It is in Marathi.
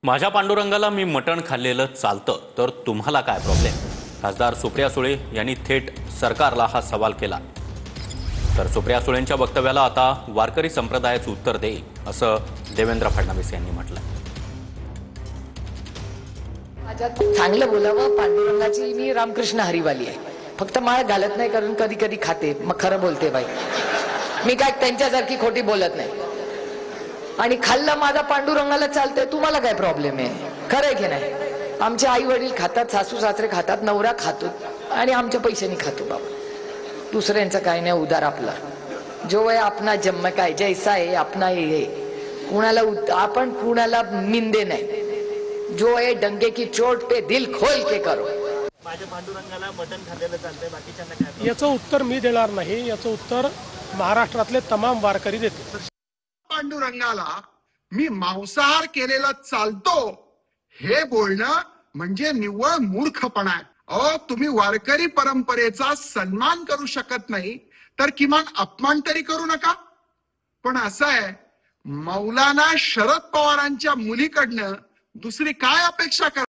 माझ्या पांडुरंगाला मी मटण खाल्लेलं चालतं तर तुम्हाला काय प्रॉब्लेम? खासदार सुप्रिया सुळे यांनी थेट सरकारला हा सवाल केला. तर सुप्रिया सुळेंच्या वक्तव्याला आता वारकरी संप्रदायाचं उत्तर देईल असं देवेंद्र फडणवीस यांनी म्हटलं. चांगलं बोलावं. पांडुरंगाची मी रामकृष्ण हरिवाली आहे. फक्त माळ घालत नाही कारण कधी कधी खाते. मग खरं बोलते बाई, मी काय त्यांच्यासारखी खोटी बोलत नाही. आणि खाल्लं माझा पांडुरंगाला चालतंय, तुम्हाला काय प्रॉब्लेम आहे? खरं आहे की नाही? आमचे आई वडील खातात, सासू सासरे खातात, नवरा खातो आणि आमच्या पैशानी खातो. बाबा दुसऱ्यांचं काय नाही, उदार आपला. जो आहे आपला जन्म काय जैसा आहे अपना हे. कुणाला आपण कुणाला निंदे नाही. जो आहे डंगे की चोट पे दिल खोल के करो. माझ्या पांडुरंगाला मटण खाल्लेलं चालतंय, बाकीच्यांना काय? याचं उत्तर मी देणार नाही. याचं उत्तर महाराष्ट्रातले तमाम वारकरी देतील. पांडुरंगाला मी मांसाहार केलेला चालतो हे बोलणं म्हणजे निव्वळ मूर्खपणा आहे. अहो, तुम्ही वारकरी परंपरेचा सन्मान करू शकत नाही तर किमान अपमान तरी करू नका. पण असं आहे, मौलाना शरद पवारांच्या मुलीकडनं दुसरी काय अपेक्षा करा?